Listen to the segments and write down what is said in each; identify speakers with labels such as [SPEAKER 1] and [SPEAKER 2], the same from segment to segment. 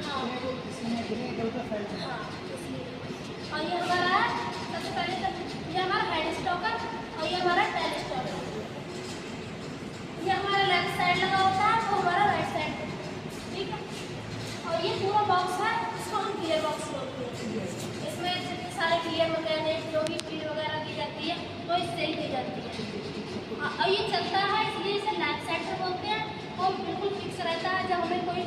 [SPEAKER 1] हाँ। और ये हमारा सबसे पहले तो ये हमारा हेड स्टॉकर और ये हमारा टेल स्टॉकर। ये हमारा लेफ्ट साइड लगा होता है, वो हमारा राइट साइड, ठीक है। और ये पूरा बॉक्स है, इसको हम गियर बॉक्स बोलते हैं। इसमें जितने सारे गियर मैकेनिक जो भी फीड वगैरह दी जाती है वो इससे ही दी जाती है। और ये चलता है इसलिए इसे लैब सेंटर बोलते हैं। वो बिल्कुल फिक्स रहता है। जब हमें कोई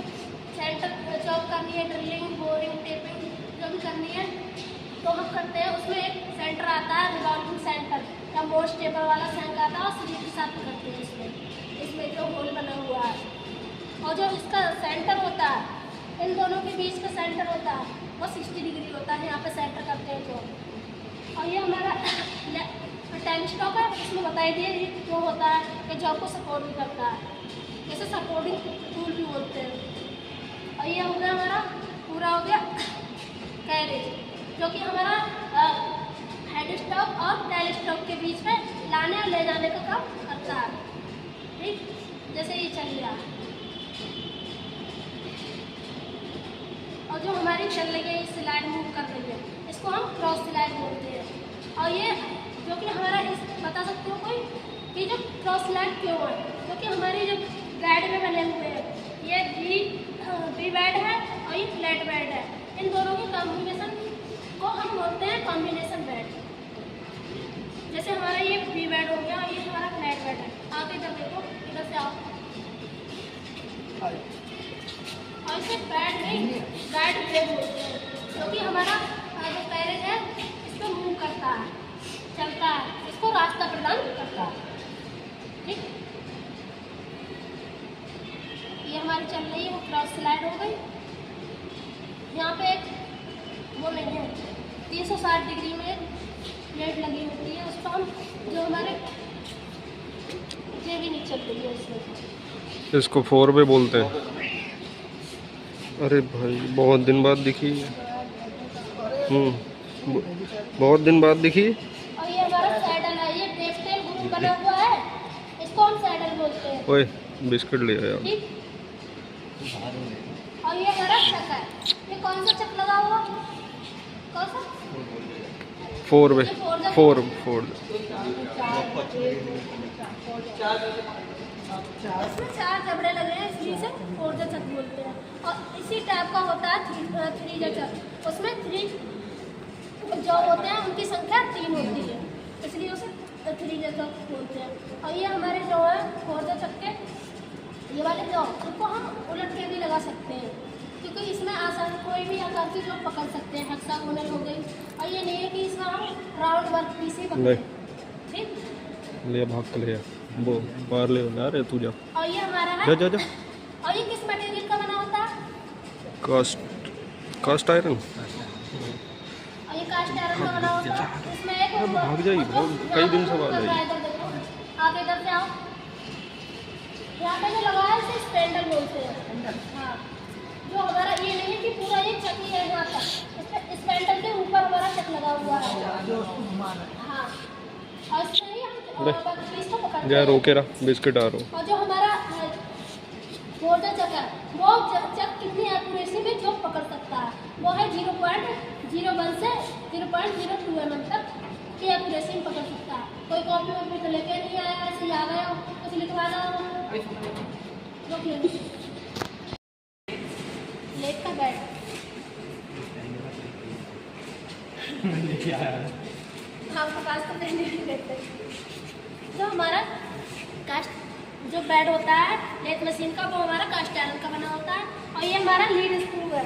[SPEAKER 1] सेंटर जॉब करनी है, ड्रिलिंग, बोरिंग, टेपिंग जो भी करनी है तो हम करते हैं। उसमें एक सेंटर आता है, रिवॉल्विंग सेंटर या मोर स्टेबल वाला सेंटर आता है और सीधी के साथ करते हैं। इसमें जो होल बना हुआ है और जो इसका सेंटर होता है, इन दोनों के बीच का सेंटर होता है वो 60 डिग्री होता है। यहाँ पे सेंटर करते हैं जो। और ये हमारा टेल स्टॉकर, इसमें बताई दिए जो होता है कि जॉब को सपोर्ट भी करता है, जैसे सपोर्टिंग टूल भी बोलते हैं। और ये हो गया हमारा पूरा हो गया कैरेज, जो कि हमारा हेड स्टॉक और टेल स्टॉक के बीच में लाने और ले जाने का काम करता है, ठीक। जैसे ये चल गया और जो हमारी चल रही है, ये स्लाइड मूव कर रही है, इसको हम क्रॉस स्लाइड बोलते हैं। और ये जो कि हमारा इस बता सकते हो कोई कि जो क्रॉस स्लाइड क्यों है, क्योंकि हमारी जो बेड में बने हुए हैं ये वी बेड है और ये फ्लैट बेड है। इन दोनों के कॉम्बिनेशन को हम बोलते हैं कॉम्बिनेशन बेड। जैसे हमारा ये वी बेड हो गया और ये हमारा फ्लैट बेड है। आप इधर देखो, इधर से आओ। और इसे बेड नहीं, बेड ब्रेक बोलते हैं, क्योंकि हमारा जो कैरेज है इस पर मूव करता है, चलता है, इसको रास्ता प्रदान करता है, ठीक। ये हमारी चल रही है, वो क्रॉस स्लाइड हो गई। यहाँ पे एक वो नहीं है, 360 डिग्री में प्लेट लगी होती है, उस पर हम जो हमारे ये भी नहीं चल रही है इसमें।
[SPEAKER 2] इसको 4 वे बोलते हैं। अरे भाई बहुत दिन बाद दिखी। बहुत दिन बाद दिखी।
[SPEAKER 1] और ये हमारा सैडल है, ये टेल ग्रुप बना हुआ है, इसको हम सैडल बोलते हैं।
[SPEAKER 2] ओए बिस्किट ले आया।
[SPEAKER 1] ठीक। और ये हमारा चक है, ये कौन सा चक लगा हुआ, कौन सा?
[SPEAKER 2] 4 वे, 4
[SPEAKER 1] इसमें 4 जबड़े लगे हैं, इसलिए इसे 4 चक बोलते हैं। और इसी टाइप का होता है 3 चक, उसमें 3 जो होते हैं उनकी संख्या 3 होती है, इसलिए उसे 3 चक बोलते हैं। और ये हमारे जो है 4 चक्के, ये वाले जो इनको हम उलट के भी लगा सकते हैं, क्योंकि इसमें आसान कोई भी आकार की जो पकड़ सकते हैं। हेक्सागोनल हो गई। और ये नहीं है कि इसमें हम राउंड वर्क पीस ही पकड़े, ठीक।
[SPEAKER 2] ले भाग के ले वो बाहर ले ना रे तू जा।
[SPEAKER 1] और ये हमारा है
[SPEAKER 2] जा जा जा।
[SPEAKER 1] और ये किस मटेरियल का बना होता है?
[SPEAKER 2] Cast iron.
[SPEAKER 1] और ये कास्ट आयरन का बना होता है। इसमें एक
[SPEAKER 2] भाग जाइए, कई दिन से बाहर
[SPEAKER 1] इधर देखो, आप इधर से आओ। यहाँ पे जो लगा है इसे स्पेंडल बोलते हैं। हाँ, जो हमारा ये नहीं है कि पूरा ये चक्की है यहाँ तक, स्पेंडल के ऊपर हमारा चक लगा हुआ है। हाँ, और इससे ही हम पीस को पकड़ते
[SPEAKER 2] जा
[SPEAKER 1] हैं।
[SPEAKER 2] रोके रहा, बिस्किट आ रहा।
[SPEAKER 1] और जो हमारा बोर्डर चक है, वो चक कितनी एक्यूरेसी में जो पकड़ सकता है, वो है 0.01 से 0.02 mm तक की एक्यूरेसी में पकड़ सकता है। कोई कॉपी वॉपी तो लेके नहीं आया, ऐसे ही आ गया कुछ लिखवाना लेट का बैठ आपके पास तो नहीं देते। जो हमारा कास्ट जो बेड होता है लेथ मशीन का, वो हमारा कास्ट आयरन का बना होता है। और ये हमारा लीड स्क्रू है।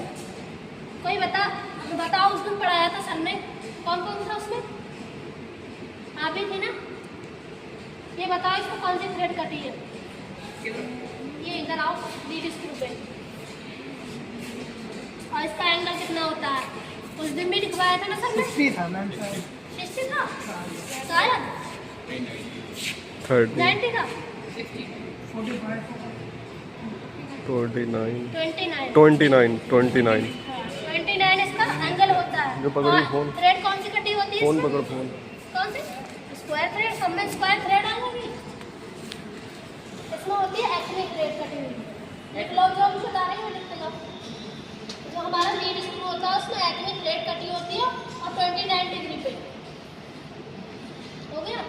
[SPEAKER 1] कोई बताओ उस दिन पढ़ाया था सर ने, कौन कौन था उसमें? आप ही थी ना? ये बताओ इसको कौन सी थ्रेड कटी है? ये इधर आओ, लीड स्क्रू पे। और इसका एंगल कितना होता है? उस दिन भी दिखवाया था ना सर ने?
[SPEAKER 3] 60 था मैम, शायद
[SPEAKER 1] 60 था शायद,
[SPEAKER 2] 30
[SPEAKER 1] 90 था,
[SPEAKER 3] 45
[SPEAKER 2] 29
[SPEAKER 1] 29 इसका एंगल होता है।
[SPEAKER 2] जो पकड़ी फोन,
[SPEAKER 1] थ्रेड कौन सी कटी होती है?
[SPEAKER 2] फोन पकड़ फोन।
[SPEAKER 1] कौन सी? Square thread. सब में स्क्वायर थ्रेड आ गई। इसमें होती है एक्रिलिक थ्रेड कटी हुई। एक लोग जो भी बता रही है लिखते जाओ। 29 डिग्री पे हो गया।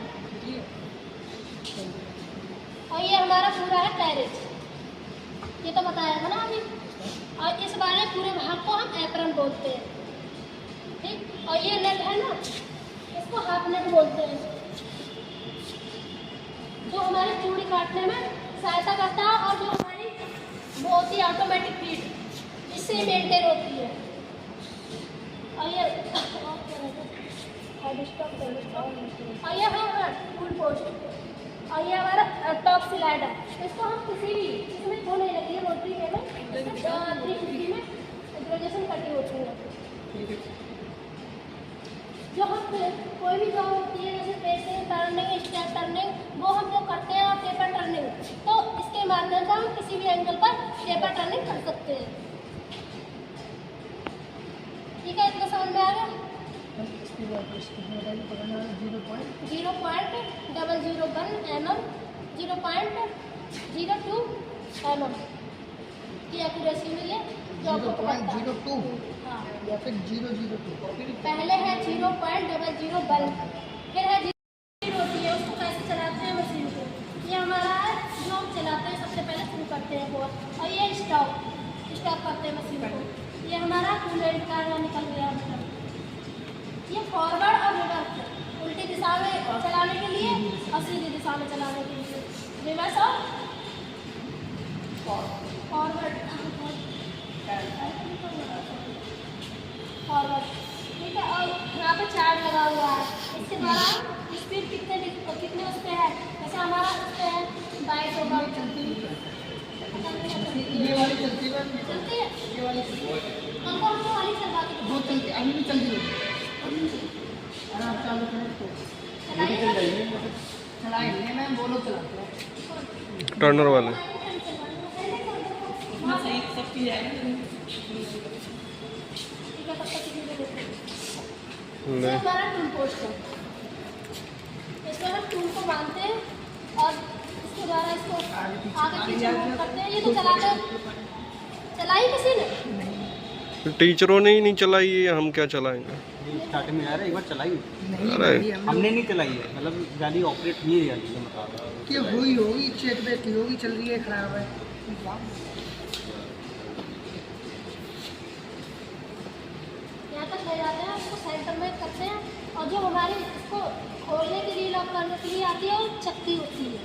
[SPEAKER 1] और ये हमारा पूरा है कैरेज, ये तो बताया था ना अभी। और इस वाले पूरे भाग को हम एप्रन बोलते हैं, ठीक। और ये नेट है ना, इसको हाफ नेट बोलते हैं, जो हमारी चूड़ी काटने में सहायता करता है और जो हमारी वो होती है ऑटोमेटिक फीड, इससे मेंटेन होती है। और ये और ये है फुल पोस्ट, और ये हमारा टॉप स्लाइडर। इसको हम किसी भी इसमें वो नहीं लगी है, रोटरी टेबल 350 में ग्रेजुएशन कटी होती है। जो हम कोई भी जॉब होती है जैसे पेसिंग, टर्निंग, स्टेप टर्निंग, वो हम जो करते हैं, और पेपर टर्निंग, तो इसके माध्यम से हम किसी भी एंगल पर पेपर टर्निंग कर सकते हैं। ठीक है, इतना समझ में आ गया। 0.001 mm, 0.02 mm की एक्यूरेसी मिले जो आपको पता है।
[SPEAKER 3] 0.02
[SPEAKER 1] हाँ,
[SPEAKER 3] या फिर 002।
[SPEAKER 1] पहले है 0.001, फिर है 0 होती है, उसको कैसे चलाते हैं मशीन को। ये हमारा है जो हम चलाते हैं, सबसे पहले शुरू करते हैं वो। और ये स्टॉप करते हैं मशीन को। ये हमारा कूलेंट का निकल गया, मतलब ये फॉरवर्ड और रिवर्स, उल्टी दिशा में चलाने के लिए और सीधी दिशा में चलाने के लिए, रिवर्स और फॉरवर्ड। ठीक है, और यहाँ पे चार्ट लगा हुआ है, इसके द्वारा स्पीड कितने उस पर है। जैसे हमारा उस पर है बाइक होगा,
[SPEAKER 3] ये वाली चलती है,
[SPEAKER 1] चलती है,
[SPEAKER 3] ये वाली
[SPEAKER 1] हमको हमको वाली चलवाती है,
[SPEAKER 3] बहुत चलती, अभी भी चलती है। अगर आप चालू करें तो चलाएंगे, मैं बोलो चलाते हैं
[SPEAKER 2] टर्नर वाले।
[SPEAKER 3] सही सब चीज़ है।
[SPEAKER 1] ये हमारा टूल पोस्ट है, इसमें हम टूल को बांधते हैं और इसके द्वारा इसको आगे पीछे मूव करते हैं। ये तो चलाई किसी ने,
[SPEAKER 2] टीचरों ने ही नहीं चलाई है, हम क्या चलाएंगे।
[SPEAKER 4] स्टार्टिंग में यार एक बार चलाई
[SPEAKER 2] अरे
[SPEAKER 4] हमने नहीं चलाई है, मतलब गाड़ी ऑपरेट हुई है गाड़ी का मतलब
[SPEAKER 3] कि हुई होगी, चेक बैक की होगी, चल रही है, खराब है।
[SPEAKER 1] यहाँ तक ले जाते हैं, उसको सेंटर में करते हैं। और जो हमारी इसको खोलने के लिए, लॉक करने के लिए आती है, वो चक्की होती है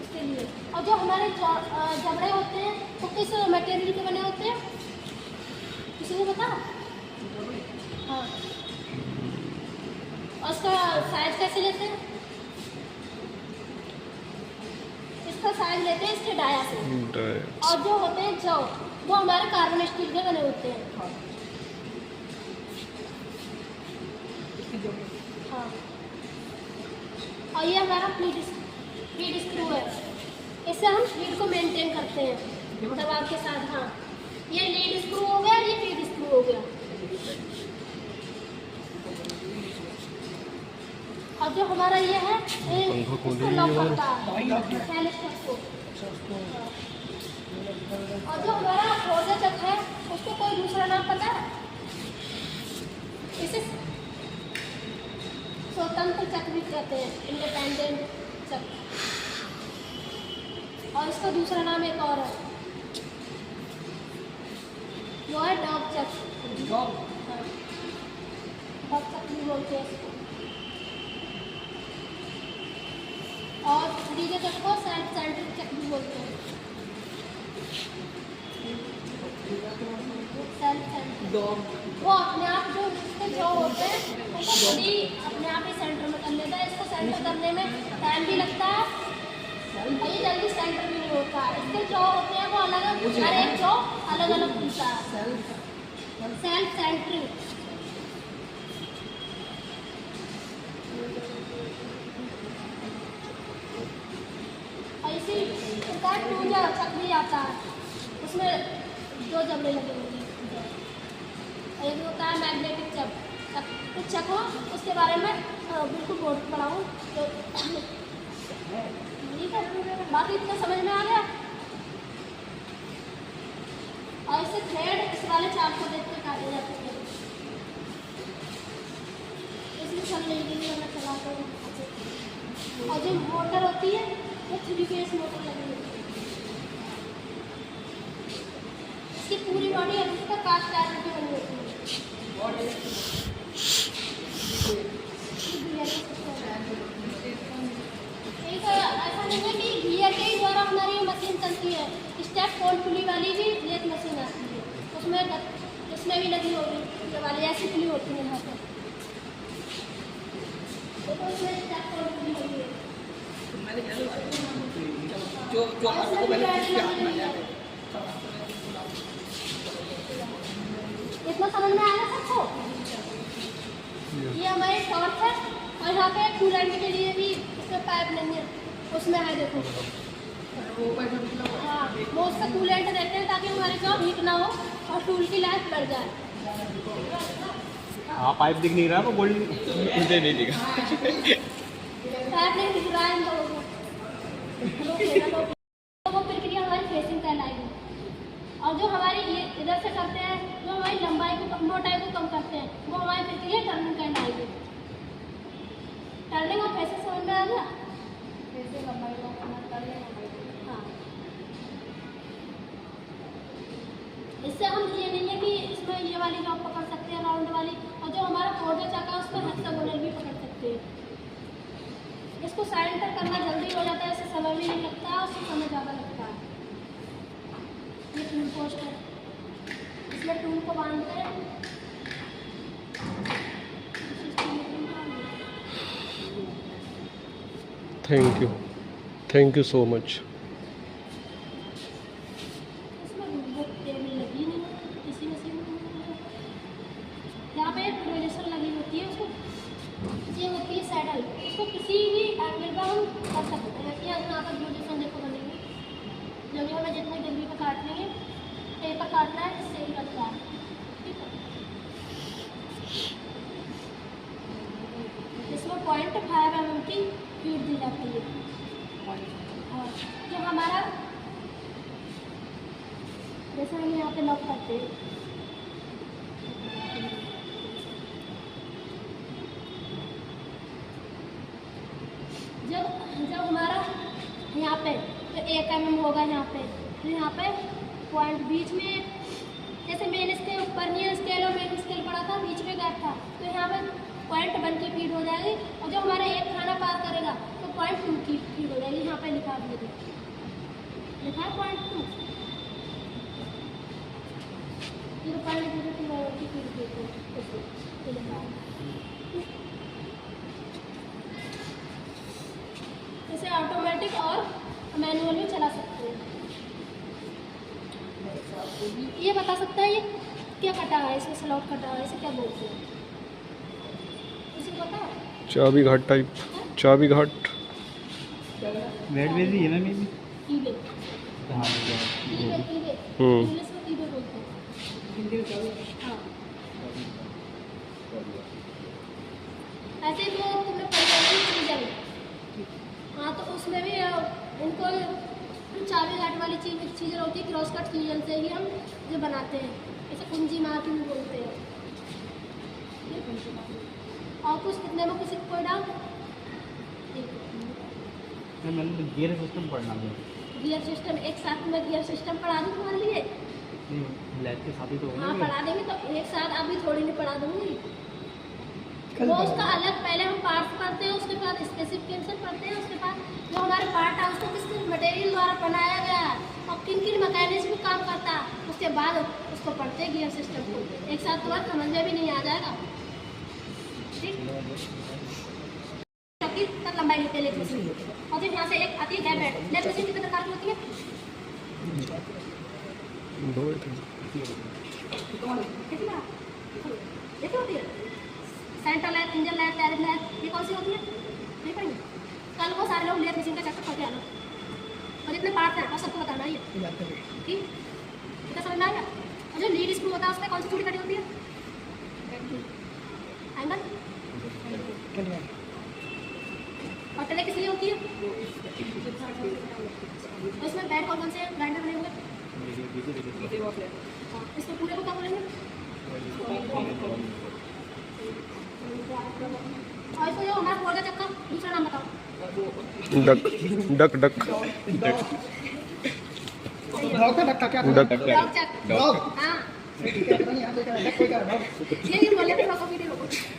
[SPEAKER 1] उसके लिए। और जो हमारे जबड़े होते हैं वो किस मटेरियल के बने होते हैं, किसी को पता? हाँ, और उसका साइज कैसे लेते हैं? इसका साइज लेते हैं इसके डाया से। और जो होते हैं जौ, वो हमारे कार्बन स्टील के बने होते हैं। हाँ, और ये हमारा फीड स्क्रू है, इससे हम फीड को मेंटेन करते हैं दबाव के साथ। हाँ, ये लीड स्क्रू हो गया, ये फीड स्क्रू हो गया। और जो हमारा ये है, इसको लॉक करता है कैलिस्टर को। और जो हमारा फोर्जा चक है, उसको कोई दूसरा नाम पता है? इसे स्वतंत्र चक्र भी कहते हैं, इंडिपेंडेंट चक्र। और इसका दूसरा नाम एक और है, वो है डॉग चक्र। डॉग चक्र भी बोलते हैं इसको। और डीजे चक्र को सेल्फ सेंट्रिक चक्र भी बोलते हैं। सेल्फ सेंट्रिक वो अपने आप जो इसके जो होते हैं उनको खुद ही अपने आप ही सेंटर में कर लेता है। इसको सेंटर करने में टाइम भी लगता है और ये जल्दी सेंटर भी नहीं होता है। इसके जो होते हैं वो अलग अलग, हर एक जो अलग अलग खुलता है। Self centric. और इसी प्रकार टूजा चक्री आता है, उसमें दो जबड़े लगे होंगे। एक होता है मैग्नेटिक कुछ चक हो, उसके बारे में बिल्कुल बोर्ड पढ़ाऊँ तो ठीक है, बाकी इतना समझ में आ गया। और इसे थ्रेड इस वाले चार्ट को देख के काटे जाते हैं। इसलिए चल नहीं रही है, मैं चलाता हूँ। और जो मोटर होती है वो 3 फेस मोटर लगी होती है। इसकी पूरी बॉडी अभी तक कास्ट आयरन की बनी होती है। ऐसा नहीं है कि गियर के ही द्वारा हमारी मशीन चलती है। स्टेप फोल्ड पुली वाली भी लेथ मशीन आती है, उसमें भी लगी होगी ये वाली ऐसी पुली होती है यहाँ पर। देखो इसमें स्टेप फोल्ड पुली होगी है। इतना समझ में आया सबको? ये हमारी टॉर्च है और यहाँ पे कूलेंट के लिए भी इसमें पाइप नहीं है, उसमें है देखो। हाँ, वो उसका कूलेंट देते हैं ताकि हमारे जॉब हीट ना हो और टूल की लाइफ बढ़ जाए।
[SPEAKER 4] हाँ, पाइप दिख नहीं रहा वो गोल्ड
[SPEAKER 3] मुझे नहीं दिखा।
[SPEAKER 1] पाइप नहीं दिख रहा है इन लोगों को। वो प्रक्रिया हमारी फेसिंग कहलाएगी। और जो हमारी ये इधर से करते हैं, जो हमारी लंबाई को मोटाई को कम करते हैं, वो हमारी प्रक्रिया टर्निंग कहलाएगी। टर्निंग और फेसिंग समझ में आ गया? हाँ, इससे हम ये नहीं है कि इसमें ये वाली जॉब पकड़ सकते हैं राउंड वाली, और जो हमारा फोर्डर चक्का है उस पर हेक्सागोनल भी पकड़ सकते हैं। इसको साइड पर करना जल्दी हो जाता है, इससे समय भी नहीं लगता है, उससे समय ज़्यादा लगता है। ये टूल पोस्ट है, इसमें टूल को बांधते हैं।
[SPEAKER 2] Thank you so much.
[SPEAKER 1] इसमें बहुत टेबल लगी नहीं है किसी मशीन में। यहाँ पे एक प्रोजेक्शन लगी होती है, उसको ये होती है सैडल, उसको किसी भी एंगल पर हम कर सकते हैं। कि यहाँ पर प्रोजेक्शन देखो बनेगी, जब हमें जितने डिग्री पर काट लेंगे, पेपर काटना है इससे ही कटता है। ठीक है, इसमें 0.5 mm की फीड दी जाती है। और जो हमारा जैसे हम यहाँ पे लॉक करते हैं, जब हमारा यहाँ पे तो 1 mm होगा यहाँ पे, तो यहाँ पे पॉइंट बीच में, जैसे मेन स्केल ऊपर नहीं स्केल और मेन स्केल पड़ा था, बीच में गैप था, तो यहाँ पे 0.1 की फीड हो जाएगी। और जो हमारा एक खाना पार करेगा तो 0.2 की फीड हो जाएगी। यहाँ पे लिखा दिया लिखा है 0.2। ये 0.02 की फीड देते हैं। इसे ऑटोमेटिक और मैनुअल भी चला सकते हैं। ये बता सकता है ये क्या कटा है, इसमें स्लॉट कटा है, इसे क्या बोलते हैं? इसे पता है?
[SPEAKER 2] चाबी घाट टाइप, चाबी घाट।
[SPEAKER 4] रेड बेजी है ना मेरी।
[SPEAKER 1] कीबे
[SPEAKER 4] हाँ,
[SPEAKER 1] कीबे कीबे
[SPEAKER 2] हम्म।
[SPEAKER 1] इंग्लिश में कीबे बोलते हैं। हाँ, ऐसे ही तो तुमने पढ़ी चीज़। हाँ, तो उसमें भी इनको चाबी घाट वाली चीज़ें होती है, क्रॉस कट चीज़न से ही हम जो बनाते हैं, इसे कुंजी मार्किंग बोलते हैं। और कुछ कितने में किसी कोई डाउट?
[SPEAKER 4] मैंने गियर सिस्टम पढ़ना है।
[SPEAKER 1] गियर सिस्टम एक साथ में गियर सिस्टम पढ़ा दूँ तुम्हारे लिए?
[SPEAKER 4] लैब के साथ ही तो
[SPEAKER 1] हाँ, पढ़ा देंगे। तो एक साथ अभी थोड़ी नहीं पढ़ा दूँगी। वो उसका अलग पहले हम पार्ट्स पढ़ते हैं, उसके बाद स्पेसिफिकेशन पढ़ते हैं, उसके बाद जो हमारे पार्ट है उसको किस मटेरियल द्वारा बनाया गया है और किन किन मैकेनिज्म काम करता है, उसके बाद उसको पढ़ते हैं गियर सिस्टम को। एक साथ तो बात समझ में भी नहीं आ जाएगा। ठीक, तक लंबाई लेते लेते और फिर यहाँ से एक आती है लेफ्ट मशीन कितने प्रकार की होती है? देखिए होती है central lab, engine lab, tariff lab, ये कौन सी होती है? नहीं पढ़ेंगे कल वो सारे लोग लेथ मशीन का चैप्टर पढ़ के आना और जितने पार्ट हैं और सबको बताना है। ठीक, कितना समझ में आएगा? और जो लीड स्क्रू होता है उसमें कौन सी चूड़ी कटी होती है? एंगल। और टले किस लिए होती है? और इसमें बैड कौन से ग्राइंडर बने हुए? इसको पूरे को क्या बोलेंगे?
[SPEAKER 2] डक डक डक
[SPEAKER 3] डॉग का डक का क्या
[SPEAKER 2] डक
[SPEAKER 1] डॉग चक
[SPEAKER 3] डॉग
[SPEAKER 1] हाँ
[SPEAKER 3] ठीक है, पता नहीं यहाँ पे क्या है, डक कोई क्या है, डॉग
[SPEAKER 1] ये बोले